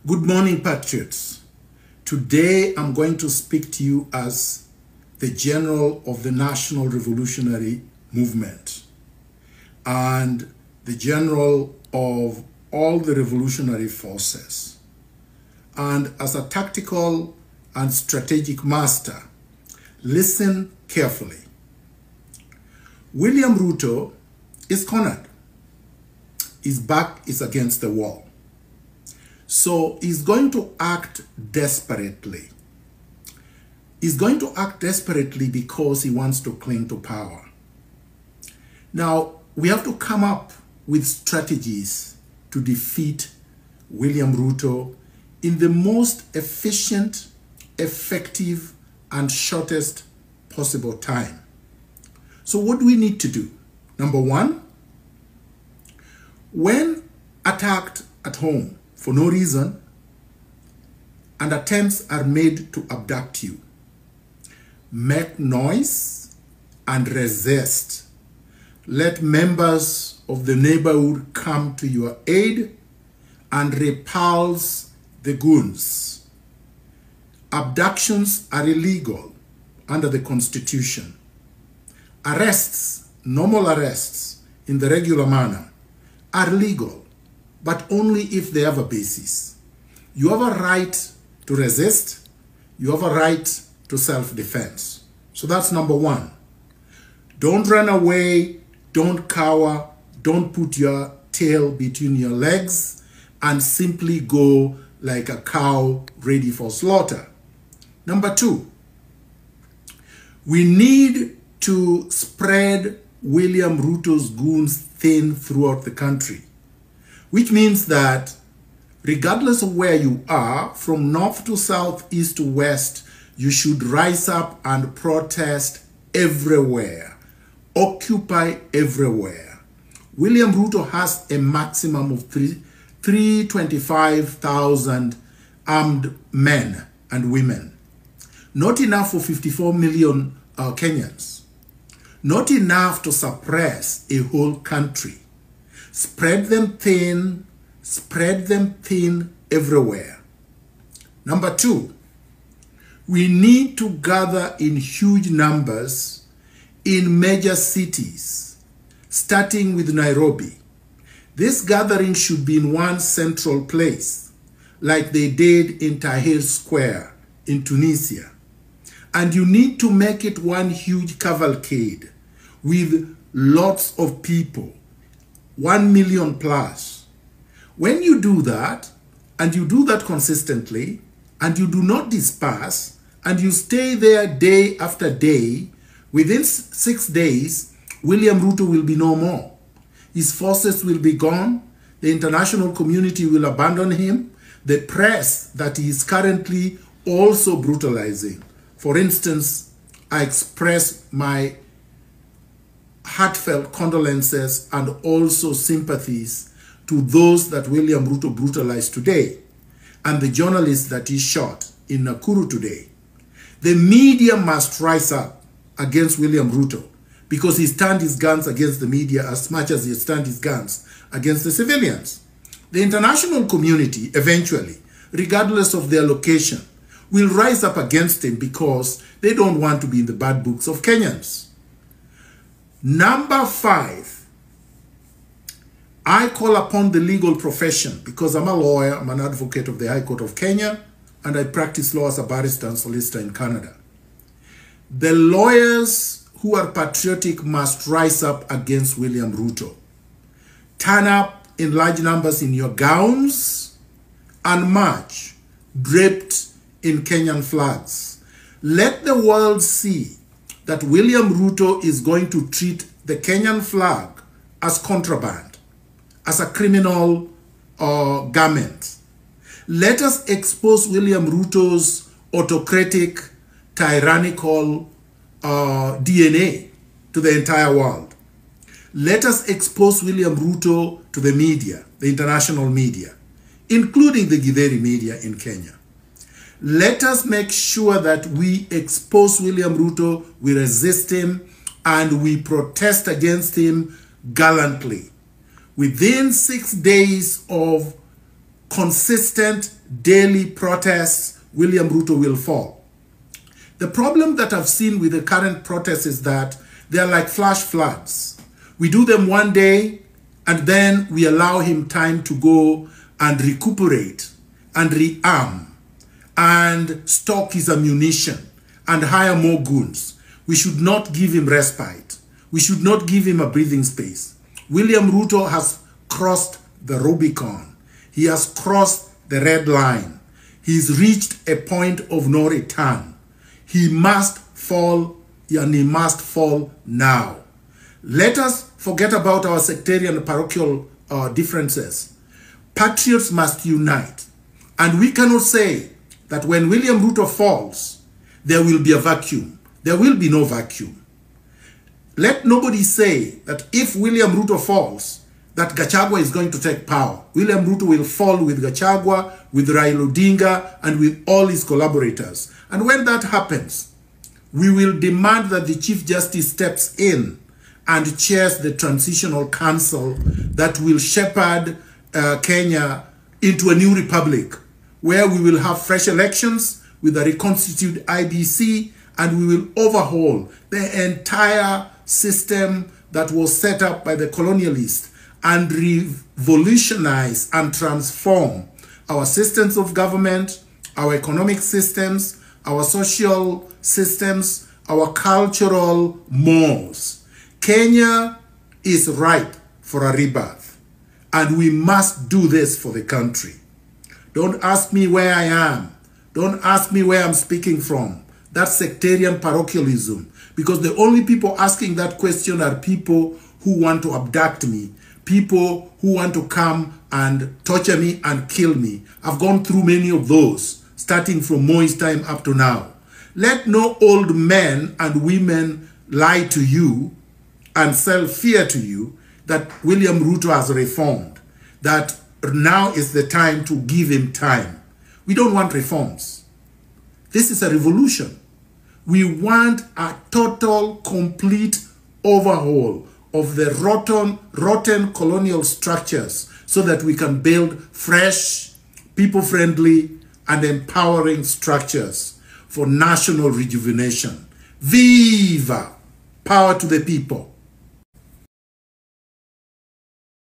Good morning, patriots. Today I'm going to speak to you as the general of the National Revolutionary Movement and the general of all the revolutionary forces, and as a tactical and strategic master. Listen carefully. William RUTO is cornered. His back is against the wall. So he's going to act desperately. He's going to act desperately because he wants to cling to power. Now, we have to come up with strategies to defeat William RUTO in the most efficient, effective, and shortest possible time. So what do we need to do? Number one, when attacked at home for no reason and attempts are made to abduct you, make noise and resist. Let members of the neighborhood come to your aid and repulse the goons. Abductions are illegal under the Constitution. Arrests, normal arrests in the regular manner, are legal, but only if they have a basis. You have a right to resist. You have a right to self-defense. So that's number one. Don't run away. Don't cower. Don't put your tail between your legs and simply go like a cow ready for slaughter. Number two, we need to spread William RUTO's goons thin throughout the country, which means that regardless of where you are, from north to south, east to west, you should rise up and protest everywhere, occupy everywhere. William RUTO has a maximum of 325,000 armed men and women. Not enough for 54 million Kenyans. Not enough to suppress a whole country. Spread them thin everywhere. Number two, we need to gather in huge numbers in major cities, starting with Nairobi. This gathering should be in one central place, like they did in Tahrir Square in Tunisia. And you need to make it one huge cavalcade with lots of people, 1 million plus. When you do that, and you do that consistently, and you do not disperse, and you stay there day after day, within 6 days, William RUTO will be no more. His forces will be gone. The international community will abandon him. The press that he is currently also brutalizing. For instance, I express my heartfelt condolences and also sympathies to those that William RUTO brutalized today and the journalists that he shot in Nakuru today. The media must rise up against William RUTO because he turned his guns against the media as much as he turned his guns against the civilians. The international community eventually, regardless of their location, will rise up against him because they don't want to be in the bad books of Kenyans. Number five, I call upon the legal profession because I'm a lawyer, I'm an advocate of the High Court of Kenya, and I practice law as a barrister and solicitor in Canada. The lawyers who are patriotic must rise up against William RUTO. Turn up in large numbers in your gowns and march, draped in Kenyan flags. Let the world see that William RUTO is going to treat the Kenyan flag as contraband, as a criminal garment. Let us expose William RUTO's autocratic, tyrannical DNA to the entire world. Let us expose William RUTO to the media, the international media, including the Githeri media in Kenya. Let us make sure that we expose William RUTO, we resist him, and we protest against him gallantly. Within 6 days of consistent daily protests, William Ruto will fall. The problem that I've seen with the current protests is that they are like flash floods. We do them one day and then we allow him time to go and recuperate and rearm and stock his ammunition and hire more goons. We should not give him respite. We should not give him a breathing space. William Ruto has crossed the Rubicon. He has crossed the red line. He's reached a point of no return. He must fall, and he must fall now. Let us forget about our sectarian and parochial differences. Patriots must unite. And we cannot say that when William Ruto falls, there will be a vacuum. There will be no vacuum. Let nobody say that if William Ruto falls, that Gachagua is going to take power. William Ruto will fall with Gachagua, with Raila Odinga, and with all his collaborators. And when that happens, we will demand that the Chief Justice steps in and chairs the Transitional Council that will shepherd Kenya into a new republic, where we will have fresh elections with a reconstituted IBC, and we will overhaul the entire system that was set up by the colonialists and revolutionize and transform our systems of government, our economic systems, our social systems, our cultural mores. Kenya is ripe for a rebirth, and we must do this for the country. Don't ask me where I am. Don't ask me where I'm speaking from. That's sectarian parochialism, because the only people asking that question are people who want to abduct me, people who want to come and torture me and kill me. I've gone through many of those, starting from Moi's time up to now. Let no old men and women lie to you and sell fear to you that William Ruto has reformed, that now is the time to give him time. We don't want reforms. This is a revolution. We want a total, complete overhaul of the rotten colonial structures so that we can build fresh, people-friendly, and empowering structures for national rejuvenation. Viva! Power to the people.